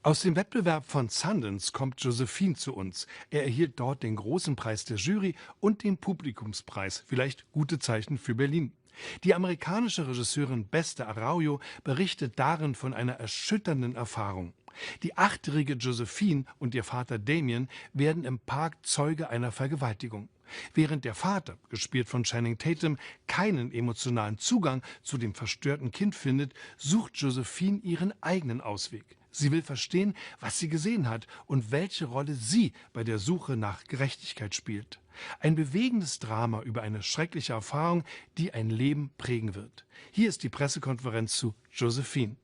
Aus dem Wettbewerb von Sundance kommt Josephine zu uns. Er erhielt dort den großen Preis der Jury und den Publikumspreis. Vielleicht gute Zeichen für Berlin. Die amerikanische Regisseurin Beth de Araújo berichtet darin von einer erschütternden Erfahrung. Die 8-jährige Josephine und ihr Vater Damien werden im Park Zeuge einer Vergewaltigung. Während der Vater, gespielt von Channing Tatum, keinen emotionalen Zugang zu dem verstörten Kind findet, sucht Josephine ihren eigenen Ausweg. Sie will verstehen, was sie gesehen hat und welche Rolle sie bei der Suche nach Gerechtigkeit spielt. Ein bewegendes Drama über eine schreckliche Erfahrung, die ein Leben prägen wird. Hier ist die Pressekonferenz zu Josephine.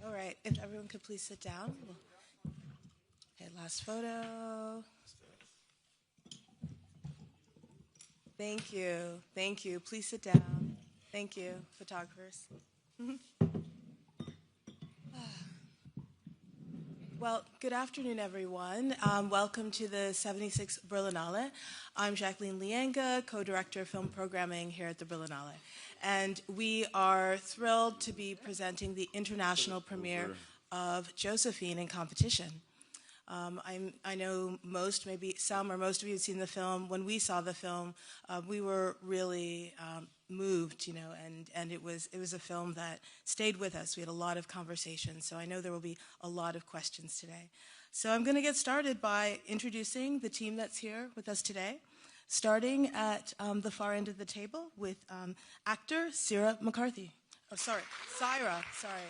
All right, if everyone could please sit down. Okay, last photo. Thank you. Thank you. Please sit down. Thank you, photographers. Well, good afternoon, everyone. Welcome to the 76th Berlinale. I'm Jacqueline Lienga, co-director of film programming here at the Berlinale. And we are thrilled to be presenting the international premiere of Josephine in competition. I know most, maybe some or most of you have seen the film. When we saw the film, we were really moved, you know, and it was a film that stayed with us. We had a lot of conversations, so I know there will be a lot of questions today. So I'm going to get started by introducing the team that's here with us today, starting at the far end of the table with actor Syra McCarthy. Oh, sorry, Syra, sorry.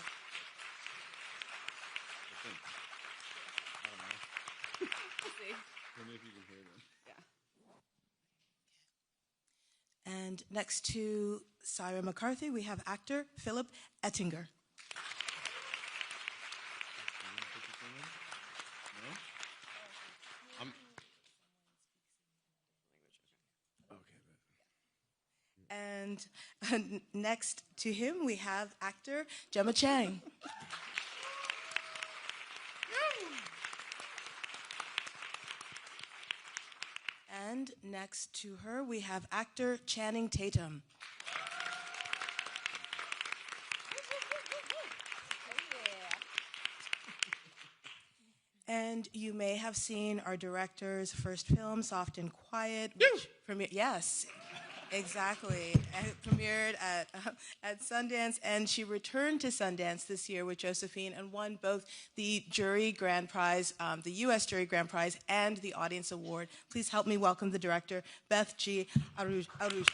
And next to Syra McCarthy, we have actor Philip Ettinger. And next to him, we have actor Gemma Chan. And next to her, we have actor Channing Tatum. And you may have seen our director's first film, Soft and Quiet, which premiered, yes, exactly, and it premiered at Sundance, and she returned to Sundance this year with Josephine and won both the Jury Grand Prize, the U.S. Jury Grand Prize, and the Audience Award. Please help me welcome the director, Beth de Araújo.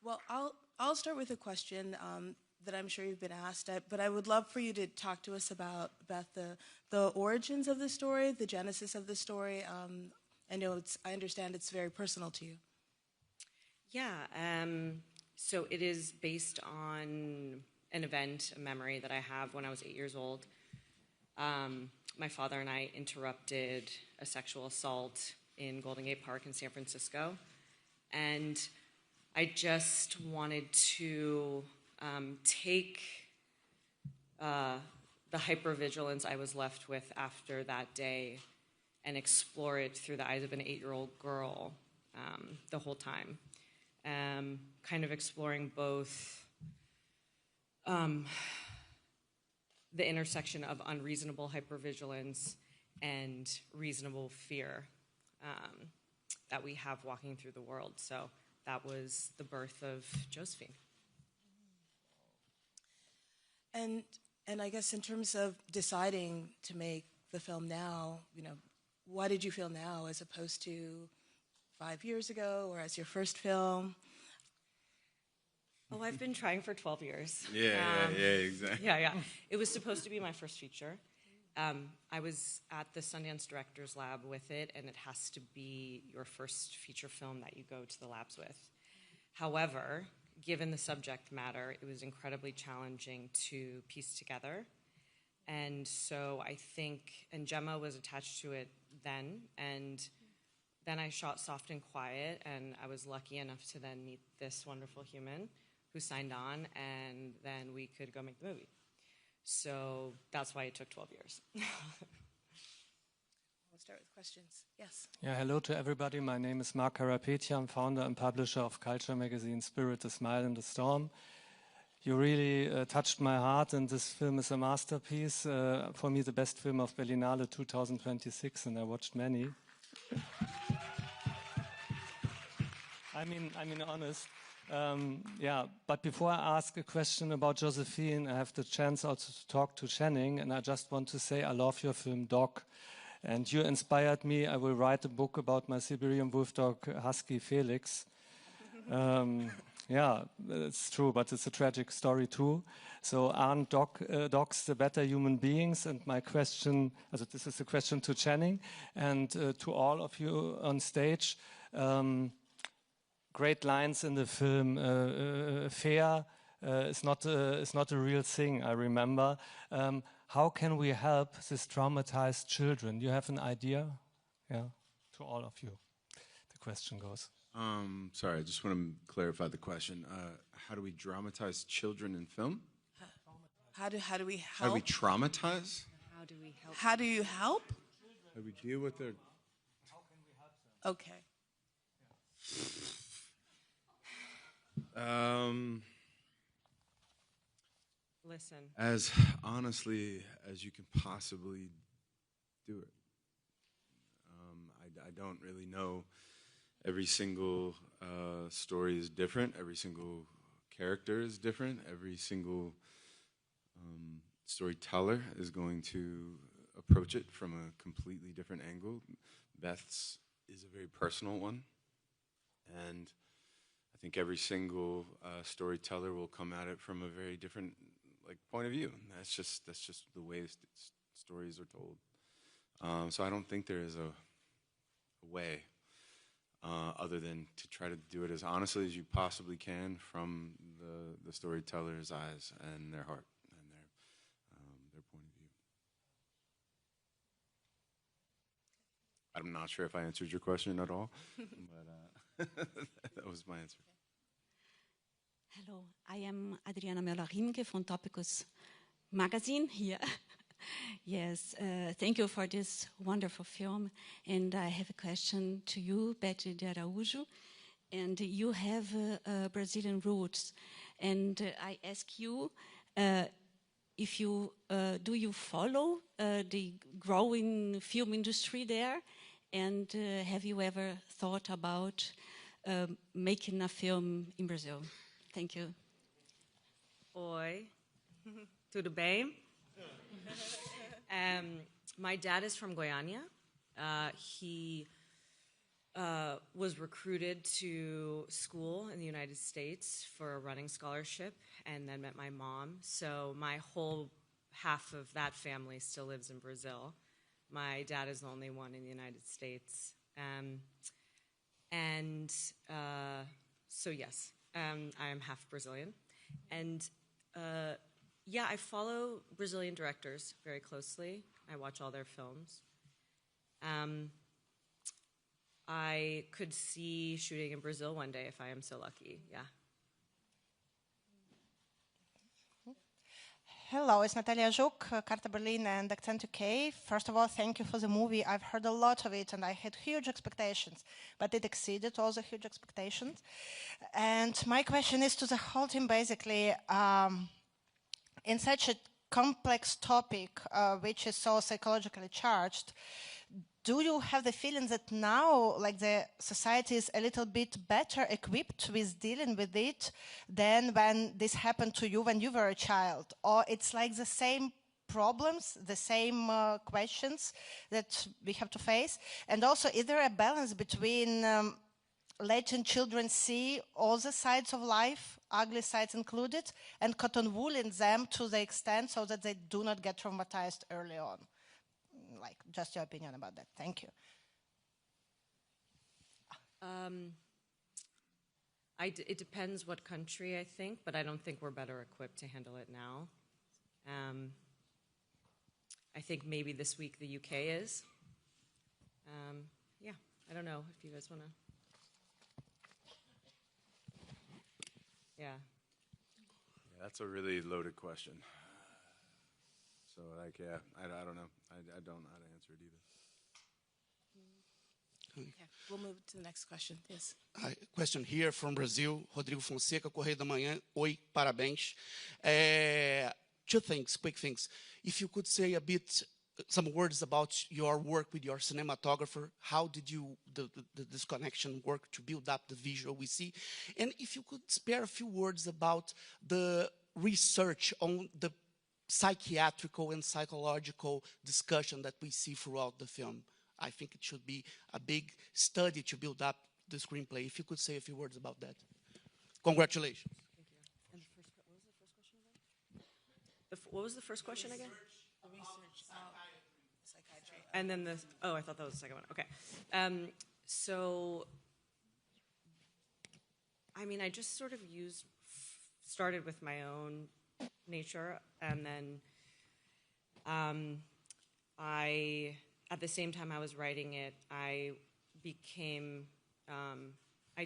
Well, I'll start with a question that I'm sure you've been asked, but I would love for you to talk to us about, Beth, the origins of the story, the genesis of the story. I understand it's very personal to you. Yeah, so it is based on an event, a memory that I have when I was 8 years old. My father and I interrupted a sexual assault in Golden Gate Park in San Francisco. And I just wanted to take the hypervigilance I was left with after that day and explore it through the eyes of an 8-year-old girl the whole time. Kind of exploring both the intersection of unreasonable hypervigilance and reasonable fear that we have walking through the world. So that was the birth of Josephine. And I guess in terms of deciding to make the film now, what did you feel now as opposed to 5 years ago or as your first film? Oh, I've been trying for 12 years. Yeah, exactly. Yeah. It was supposed to be my first feature. I was at the Sundance Directors Lab with it, and it has to be your first feature film that you go to the labs with. However, given the subject matter, it was incredibly challenging to piece together. And so I think, and Gemma was attached to it then, and then I shot Soft and Quiet, and I was lucky enough to then meet this wonderful human who signed on, and then we could go make the movie. So that's why it took 12 years. We'll start with questions. Yes. Yeah, hello to everybody. My name is Mark Karapetya. I'm founder and publisher of culture magazine Spirit, the Smile and the Storm. You really touched my heart, and this film is a masterpiece. For me, the best film of Berlinale 2026, and I watched many. I mean, honest. But before I ask a question about Josephine, I have the chance also to talk to Channing, and I just want to say I love your film, Dog. And you inspired me. I will write a book about my Siberian Wolfdog husky, Felix. Yeah, it's true, but it's a tragic story too. So aren't dogs the better human beings? And my question, this is a question to Channing and to all of you on stage. Great lines in the film. Fear is not a real thing, I remember. How can we help these traumatized children? Do you have an idea? Yeah, to all of you. The question goes. Sorry, I just want to clarify the question. How do we dramatize children in film? How do we help? How do we traumatize? How do we help? How do you help? How do we deal with their... How can we help them? Okay. Listen. As honestly as you can possibly do it. I don't really know. Every single story is different. Every single character is different. Every single storyteller is going to approach it from a completely different angle. Beth's is a very personal one. And I think every single storyteller will come at it from a very different point of view. That's just the way stories are told. So I don't think there is a way other than to try to do it as honestly as you possibly can from the storyteller's eyes and their heart and their point of view. I'm not sure if I answered your question at all, but that was my answer. Hello, I am Adriana Möller-Riemke from Topicus magazine here. Yes, thank you for this wonderful film. And I have a question to you, Beth de Araújo. And you have Brazilian roots. And I ask you, if you do you follow the growing film industry there? And have you ever thought about making a film in Brazil? Thank you. Oi, tudo bem? My dad is from Goiânia. He was recruited to school in the United States for a running scholarship and then met my mom. So my whole half of that family still lives in Brazil. My dad is the only one in the United States. So yes, I am half Brazilian. And yeah, I follow Brazilian directors very closely. I watch all their films. I could see shooting in Brazil one day if I am so lucky, yeah. Hello, it's Natalia Zhuk, Carta Berlin and Accent UK. First of all, thank you for the movie. I've heard a lot of it and I had huge expectations, but it exceeded all the huge expectations. And my question is to the whole team, basically, in such a complex topic, which is so psychologically charged, do you have the feeling that now, like, the society is a little bit better equipped with dealing with it than when this happened to you when you were a child? Or it's like the same problems, the same questions that we have to face? And also, is there a balance between letting children see all the sides of life, ugly sides included, and cotton wooling them to the extent so that they do not get traumatized early on? Like, just your opinion about that. Thank you. It depends what country, I think, but I don't think we're better equipped to handle it now. I think maybe this week the UK is. Yeah, I don't know if you guys want to. Yeah. That's a really loaded question. So, like, yeah, I don't know. I don't know how to answer it either. Okay, we'll move to the next question. Yes. Hi, question here from Brazil, Rodrigo Fonseca, Correio da Manhã. Oi, parabéns. Two things, quick things. If you could say a bit, some words about your work with your cinematographer. How did this connection work to build up the visual we see? And if you could spare a few words about the research on the psychiatrical and psychological discussion that we see throughout the film. I think it should be a big study to build up the screenplay. If you could say a few words about that. Congratulations. Thank you. And what was the first question again? The research, psychiatry. And then I thought that was the second one. Okay. So, I mean, I just sort of started with my own nature, and then at the same time I was writing it, I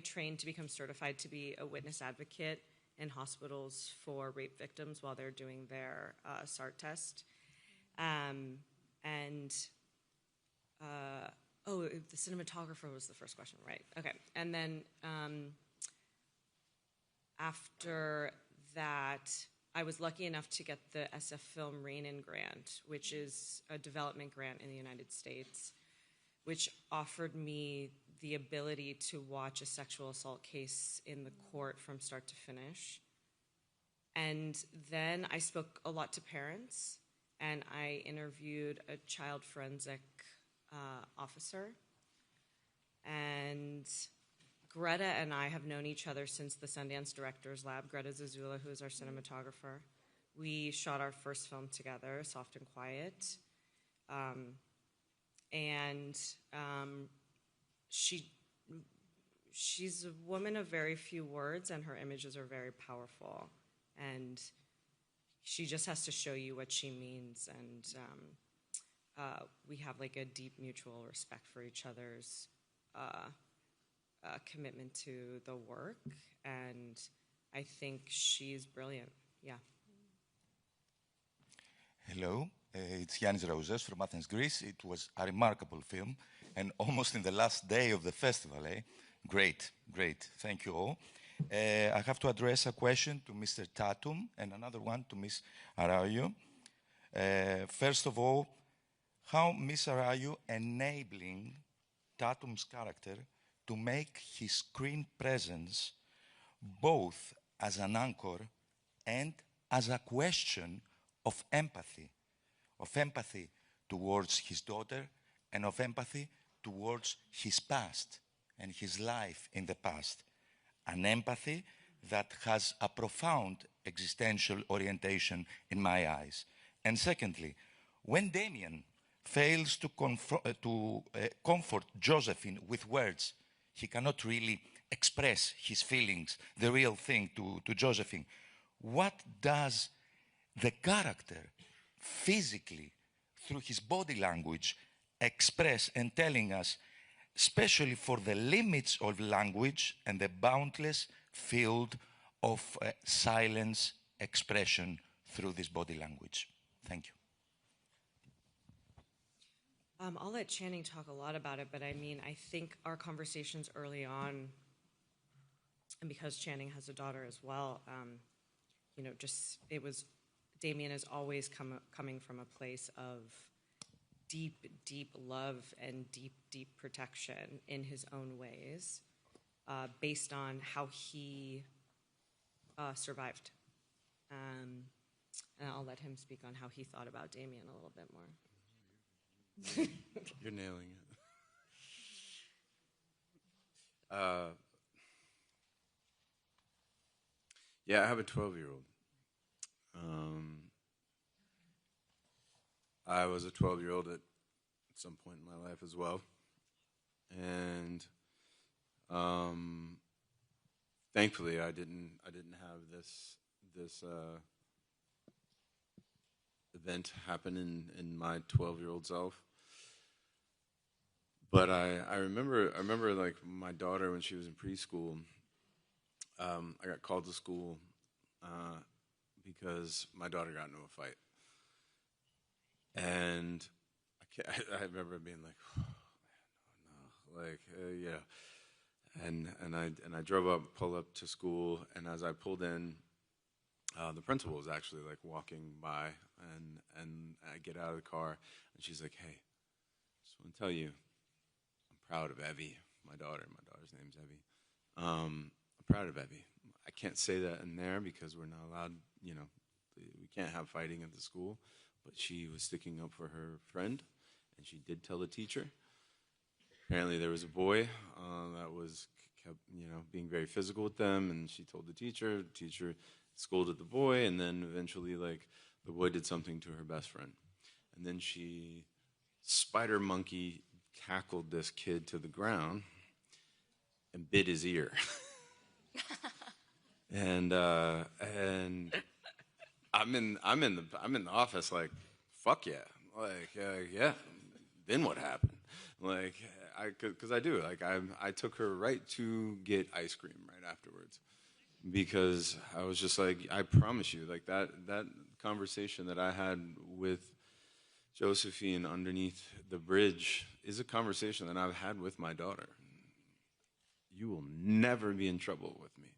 trained to become certified to be a witness advocate in hospitals for rape victims while they're doing their SART test. The cinematographer was the first question, right? Okay, and then after that, I was lucky enough to get the SF Film Rein-In grant, which is a development grant in the United States, which offered me the ability to watch a sexual assault case in the court from start to finish. And then I spoke a lot to parents, and I interviewed a child forensic officer. And Greta and I have known each other since the Sundance Directors Lab. Greta Zazula, who is our cinematographer. We shot our first film together, Soft and Quiet. She's a woman of very few words, and her images are very powerful. And she just has to show you what she means. And we have like a deep mutual respect for each other's commitment to the work, and I think she's brilliant. Yeah. Hello, it's Yannis Raouzes from Athens, Greece. It was a remarkable film, and almost in the last day of the festival, eh? Great, great. Thank you all. I have to address a question to Mr. Tatum and another one to Ms. Araújo. First of all, how Ms. Araújo enabling Tatum's character to make his screen presence both as an anchor and as a question of empathy towards his daughter and of empathy towards his past and his life in the past. An empathy that has a profound existential orientation in my eyes. And secondly, when Damien fails to comfort Josephine with words, he cannot really express his feelings, the real thing to Josephine. What does the character physically, through his body language, express and telling us especially for the limits of language and the boundless field of silence expression through this body language. Thank you. I'll let Channing talk a lot about it, but I mean, I think our conversations early on, and because Channing has a daughter as well, you know, just it was, Damien is always coming from a place of deep, deep love and deep, deep protection in his own ways, based on how he survived. And I'll let him speak on how he thought about Damien a little bit more. You're nailing it. Yeah, I have a 12-year-old. I was a 12-year-old at some point in my life as well, and thankfully I didn't have this event happen in my 12-year-old self. But I remember like my daughter when she was in preschool. I got called to school because my daughter got into a fight, and I remember being like, oh, no, like yeah, and I drove up, pulled up to school, and as I pulled in, the principal was actually like walking by, and I get out of the car, and she's like, hey, just want to tell you, I'm proud of Evie, my daughter. My daughter's name's Evie. I'm proud of Evie. I can't say that in there because we're not allowed, you know, we can't have fighting at the school, but she was sticking up for her friend, and she did tell the teacher. Apparently there was a boy that kept, you know, being very physical with them, and she told the teacher scolded the boy, and then eventually, like, the boy did something to her best friend. And then she spider monkey cackled this kid to the ground and bit his ear. and I'm in the office like, fuck yeah, like yeah. Then what happened? Like, because I took her right to get ice cream right afterwards, because I was just like, I promise you, like that conversation that I had with Josephine underneath the bridge is a conversation that I've had with my daughter. You will never be in trouble with me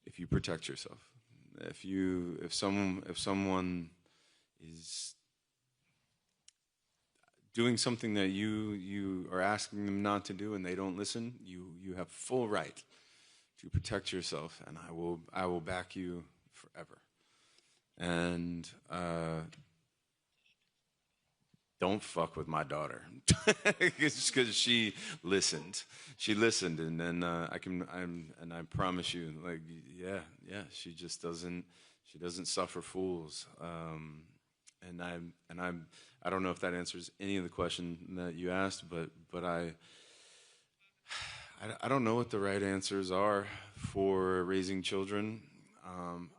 if you protect yourself. If someone is doing something that you are asking them not to do and they don't listen, you have full right to protect yourself, and I will back you forever. And don't fuck with my daughter, because she listened, and then I promise you, like, yeah, she just doesn't suffer fools. And I don't know if that answers any of the question that you asked, but I don't know what the right answers are for raising children.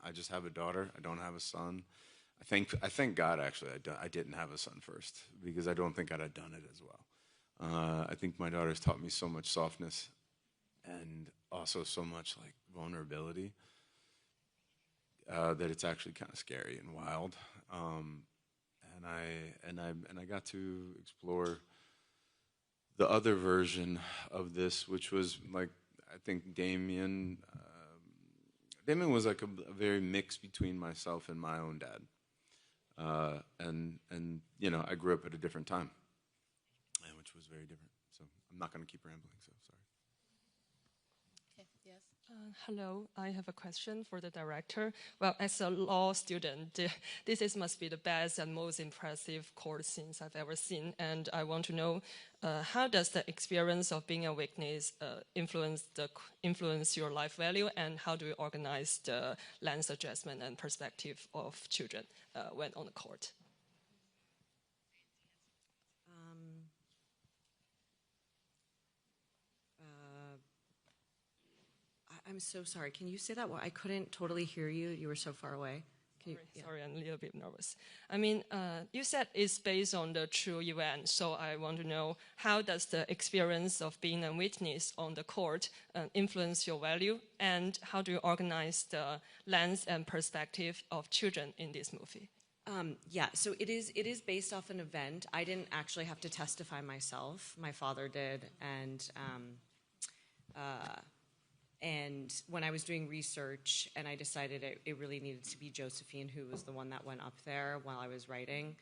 I just have a daughter. I don't have a son. I thank God, actually, I didn't have a son first, because I don't think I'd have done it as well. I think my daughter's taught me so much softness and also so much like vulnerability that it's actually kind of scary and wild. And I got to explore the other version of this, which was like, I think Damien was like a very mix between myself and my own dad. And you know, I grew up at a different time, which was very different. So I'm not going to keep rambling, so sorry. Okay, yes. Hello, I have a question for the director. Well, as a law student, this must be the best and most impressive court scenes I've ever seen. And I want to know, how does the experience of being a witness influence your life value, and how do you organize the lens adjustment and perspective of children when on the court? I'm so sorry. Can you say that? Well, I couldn't totally hear you. You were so far away. Sorry, I'm a little bit nervous. I mean, you said it's based on the true event, so I want to know, how does the experience of being a witness on the court influence your value, and how do you organize the lens and perspective of children in this movie? Yeah, so it is based off an event. I didn't actually have to testify myself. My father did, and when I was doing research and I decided it really needed to be Josephine, who was the one that went up there while I was writing,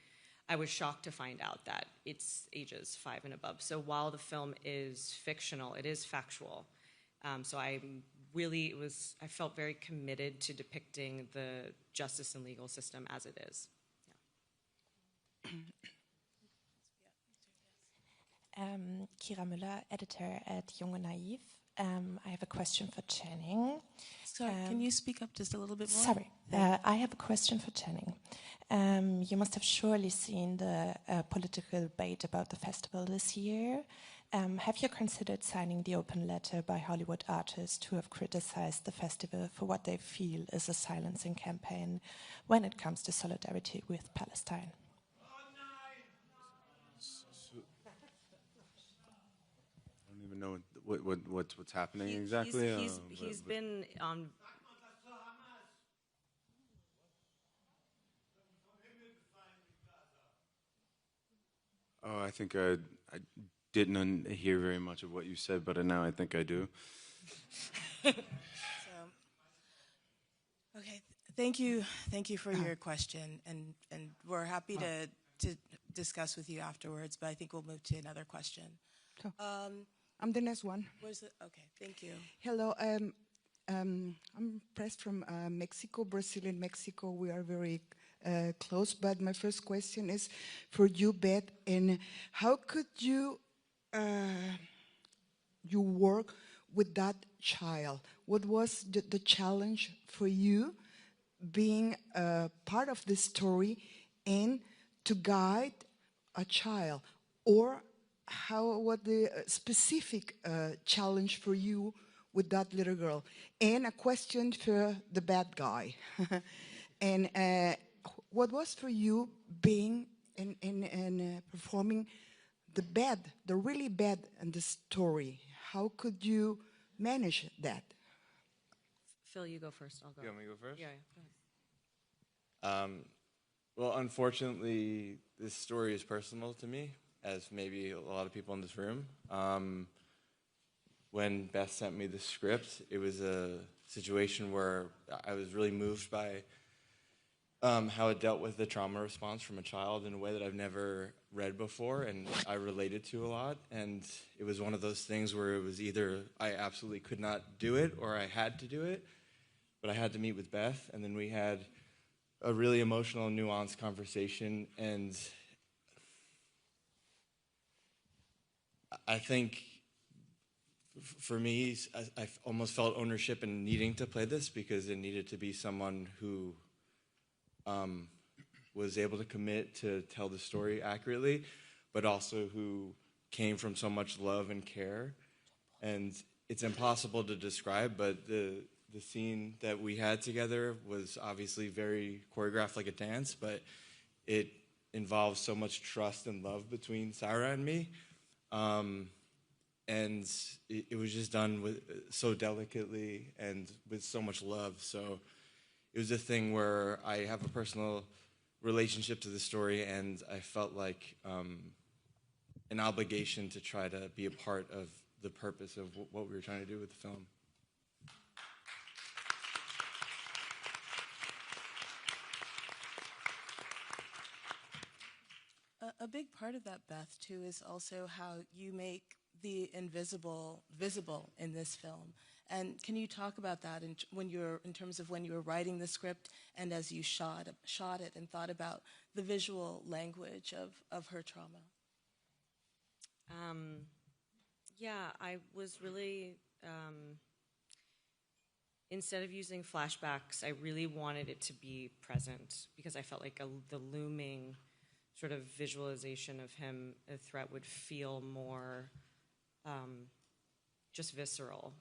I was shocked to find out that it's ages 5 and above. So while the film is fictional, it is factual. So I felt very committed to depicting the justice and legal system as it is. Yeah. Kira Müller, editor at Young and Naive. I have a question for Channing. Sorry, can you speak up just a little bit more? Sorry, I have a question for Channing. You must have surely seen the political debate about the festival this year. Have you considered signing the open letter by Hollywood artists who have criticized the festival for what they feel is a silencing campaign when it comes to solidarity with Palestine? I don't even know what's happening exactly. He's been on. Oh, I think I didn't hear very much of what you said, but now I think I do. Okay, thank you for your question, and we're happy to discuss with you afterwards. But I think we'll move to another question. I'm the next one. Okay, thank you. Hello, I'm press from Mexico, Brazil and Mexico. We are very close, but my first question is for you, Beth, and how could you work with that child? What was the challenge for you being part of this story and to guide a child? Or what the specific challenge for you with that little girl? And a question for the bad guy. And what was for you being and performing the really bad in the story? How could you manage that? Phil, you go first. I'll go. You want me to go first? Yeah, go ahead. Well, unfortunately, this story is personal to me, as maybe a lot of people in this room. When Beth sent me the script, it was a situation where I was really moved by how it dealt with the trauma response from a child in a way that I've never read before, and I related to a lot. And it was one of those things where it was either I absolutely could not do it or I had to do it, but I had to meet with Beth, and then we had a really emotional, nuanced conversation. And I think for me, I almost felt ownership in needing to play this because it needed to be someone who was able to commit to tell the story accurately, but also who came from so much love and care. And it's impossible to describe, but the scene that we had together was obviously very choreographed like a dance, but it involves so much trust and love between Syra and me. And it was just done so delicately and with so much love. So it was a thing where I have a personal relationship to the story, and I felt like an obligation to try to be a part of the purpose of what we were trying to do with the film. A big part of that, Beth, too, is also how you make the invisible visible in this film. And can you talk about that in terms of when you were writing the script and as you shot it and thought about the visual language of her trauma? Yeah, I was really, instead of using flashbacks, I really wanted it to be present because I felt like the looming sort of visualization of him, a threat, would feel more just visceral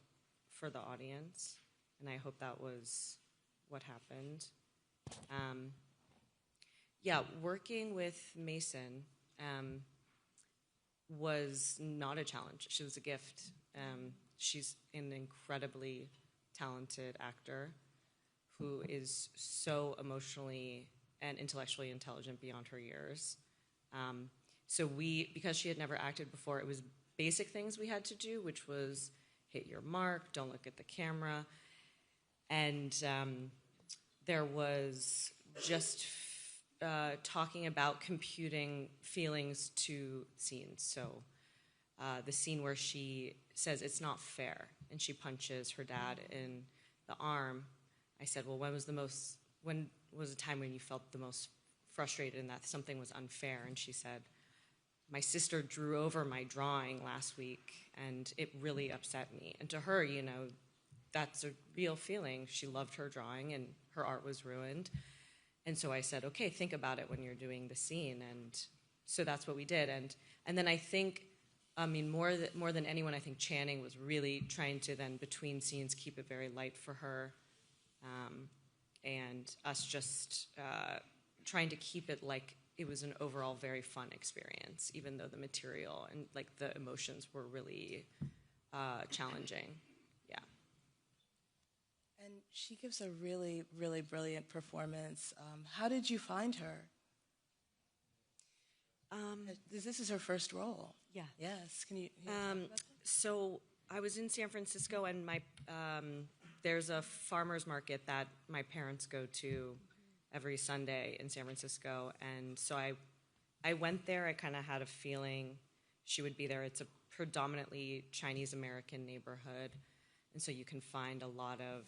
for the audience, and I hope that was what happened. Yeah, working with Mason was not a challenge. She was a gift. She's an incredibly talented actor who is so emotionally and intellectually intelligent beyond her years. So because she had never acted before, it was basic things we had to do, which was hit your mark, don't look at the camera. And there was just talking about computing feelings to scenes. So the scene where she says it's not fair and she punches her dad in the arm, I said, well, when was the time when you felt the most frustrated and that something was unfair? And she said, my sister drew over my drawing last week and it really upset me. And to her, you know, that's a real feeling. She loved her drawing and her art was ruined. And so I said, okay, think about it when you're doing the scene. And so that's what we did. And then I think, I mean, more than anyone, I think Channing was really trying to then, between scenes, keep it very light for her. And us just trying to keep it like it was an overall very fun experience, even though the material and like the emotions were really challenging. Yeah. And she gives a really, really brilliant performance. How did you find her? This is her first role. Yeah. Yes. Can you? So I was in San Francisco, and there's a farmer's market that my parents go to every Sunday in San Francisco, and so I went there. I kind of had a feeling she would be there. It's a predominantly Chinese American neighborhood, and so you can find a lot of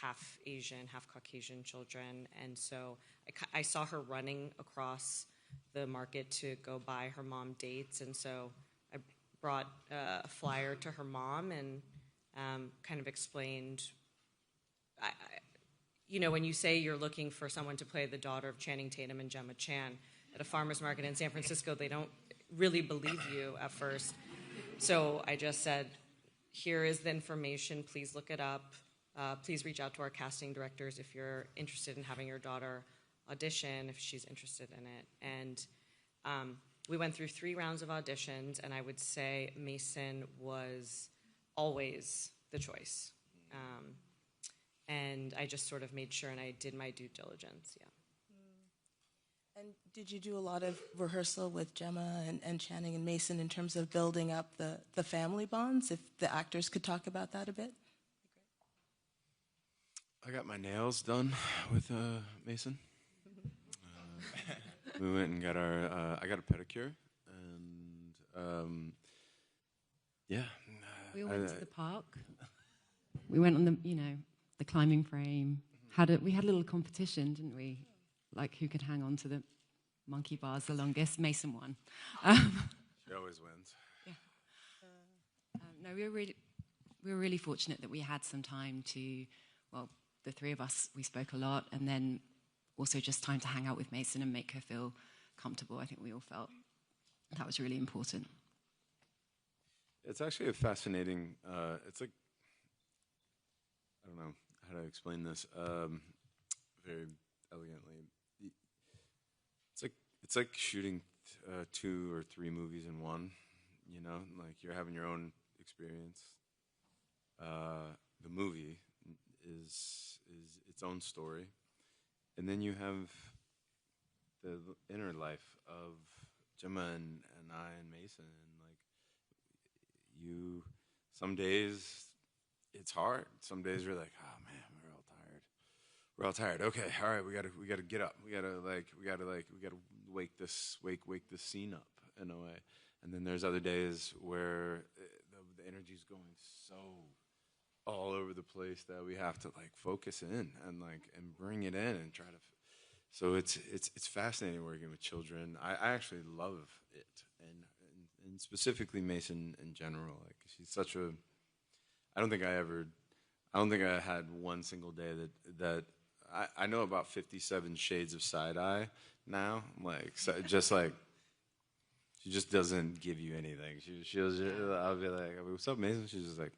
half Asian, half Caucasian children. And so I saw her running across the market to go buy her mom dates, and so I brought a flyer to her mom and kind of explained, you know, when you say you're looking for someone to play the daughter of Channing Tatum and Gemma Chan at a farmer's market in San Francisco, they don't really believe you at first. So I just said, here is the information, please look it up. Please reach out to our casting directors if you're interested in having your daughter audition, if she's interested in it. And we went through 3 rounds of auditions, and I would say Mason was always the choice. And I just sort of made sure, and I did my due diligence, yeah. And did you do a lot of rehearsal with Gemma and Channing and Mason in terms of building up the family bonds? If the actors could talk about that a bit. I got my nails done with Mason. We went and got I got a pedicure, and yeah. We all went to the park. We went on the climbing frame. We had a little competition, didn't we? Like who could hang on to the monkey bars the longest. Mason won. She always wins. Yeah. No, we were really fortunate that we had some time to, well, the 3 of us, we spoke a lot, and then also just time to hang out with Mason and make her feel comfortable. I think we all felt that was really important. It's actually a fascinating, it's like, I don't know how to explain this very elegantly. It's like shooting 2 or 3 movies in one, you know, like you're having your own experience. The movie is its own story, and then you have the inner life of Gemma and I and Mason, and like some days it's hard. Some days you're like, oh man, we're all tired. Okay, all right, we gotta get up. We gotta wake this scene up in a way. And then there's other days where the energy's going so all over the place that we have to like focus in and bring it in and try to. So it's fascinating working with children. I actually love it, and specifically Mason in general. Like she's such a. I don't think I had one single day that I know about 57 shades of side eye now. Like so just like. She just doesn't give you anything. I'll be like, what's up, Mason? She's just like.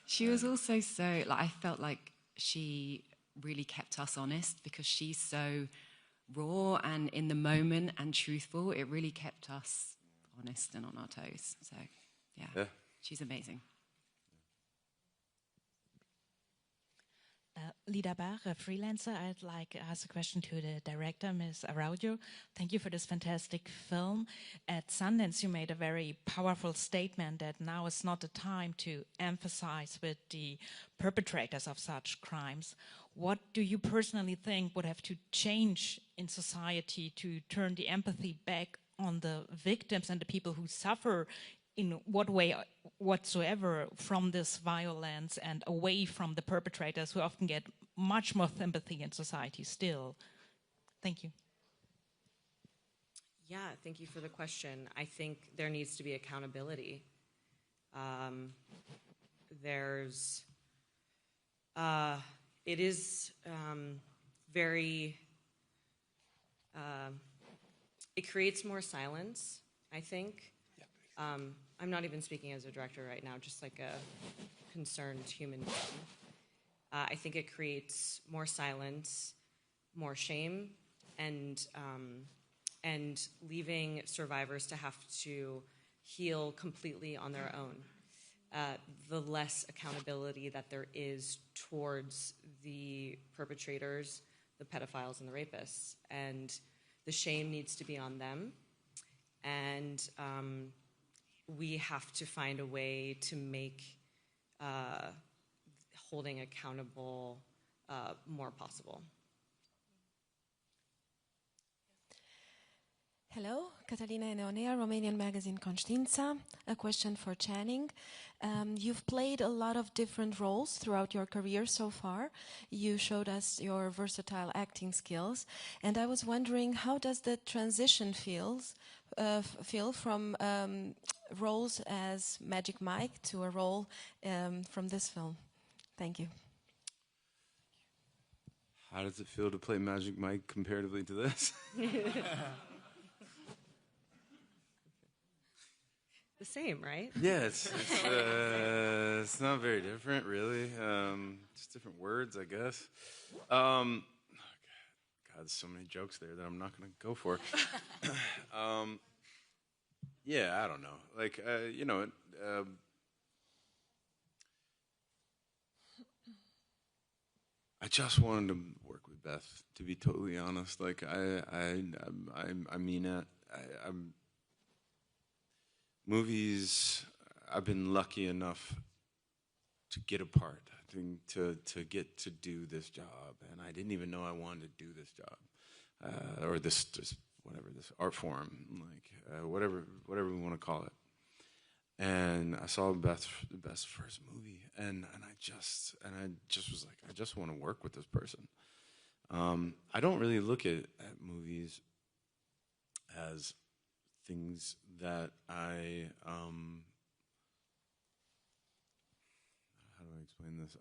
She was also so, like, I felt like she really kept us honest, because she's so raw and in the moment and truthful. It really kept us honest and on our toes. So, yeah. She's amazing. Lida Bach, a freelancer. I'd like to ask a question to the director, Ms. Araújo. Thank you for this fantastic film. At Sundance, you made a very powerful statement that now is not the time to emphasize with the perpetrators of such crimes. What do you personally think would have to change in society to turn the empathy back on the victims and the people who suffer in what way whatsoever from this violence, and away from the perpetrators, who often get much more sympathy in society still? Thank you. Yeah, thank you for the question. I think there needs to be accountability. It is very, it creates more silence, I think. I'm not even speaking as a director right now, just like a concerned human being. I think it creates more silence, more shame, and leaving survivors to have to heal completely on their own. The less accountability that there is towards the perpetrators, the pedophiles and the rapists. And the shame needs to be on them. And we have to find a way to make holding accountable more possible. Hello, Catalina Eneonea, Romanian magazine Conștiința. A question for Channing. You've played a lot of different roles throughout your career so far. You showed us your versatile acting skills, and I was wondering, how does the transition feel from roles as Magic Mike to a role from this film? Thank you. How does it feel to play Magic Mike comparatively to this? The same, right? Yeah, it's not very different, really. Just different words, I guess. God, there's so many jokes there that I'm not going to go for. Yeah, I don't know. Like, you know, I just wanted to work with Beth, to be totally honest. Like, I mean it. Movies, I've been lucky enough to get a part, I think, to get to do this job, and I didn't even know I wanted to do this job, or this whatever, this art form, like whatever we want to call it. And I saw Beth's first movie, and I just was like, I just want to work with this person. I don't really look at movies as things that I how do I explain this?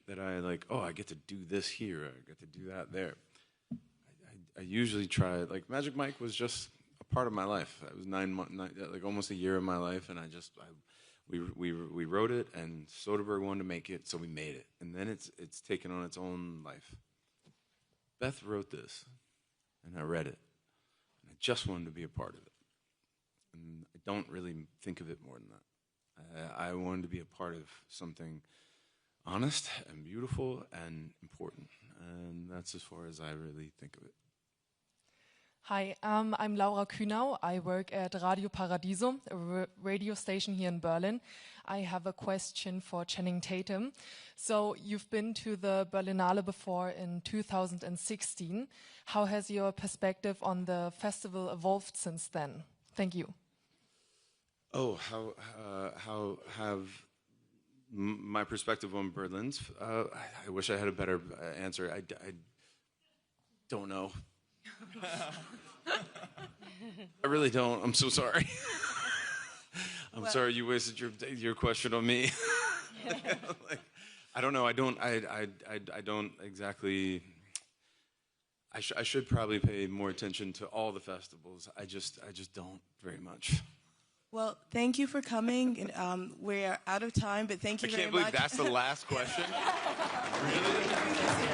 That I like, oh, I get to do this here, I get to do that there. I usually try, like, Magic Mike was just a part of my life. It was 9 months, like almost a year of my life, and we wrote it, and Soderbergh wanted to make it, so we made it, and then it's taken on its own life. Beth wrote this, and I read it. I just wanted to be a part of it. And I don't really think of it more than that. I wanted to be a part of something honest and beautiful and important. And that's as far as I really think of it. Hi, I'm Laura Kühnau. I work at Radio Paradiso, a radio station here in Berlin. I have a question for Channing Tatum. So you've been to the Berlinale before in 2016. How has your perspective on the festival evolved since then? Thank you. Oh, how have my perspective on Berlin's? I wish I had a better answer. I don't know. I really don't. I'm so sorry. I'm sorry you wasted your question on me. Like, I don't know. I don't exactly. I should probably pay more attention to all the festivals. I just don't very much. Well, thank you for coming. We're out of time, but thank you very much. I can't believe that's the last question. Really?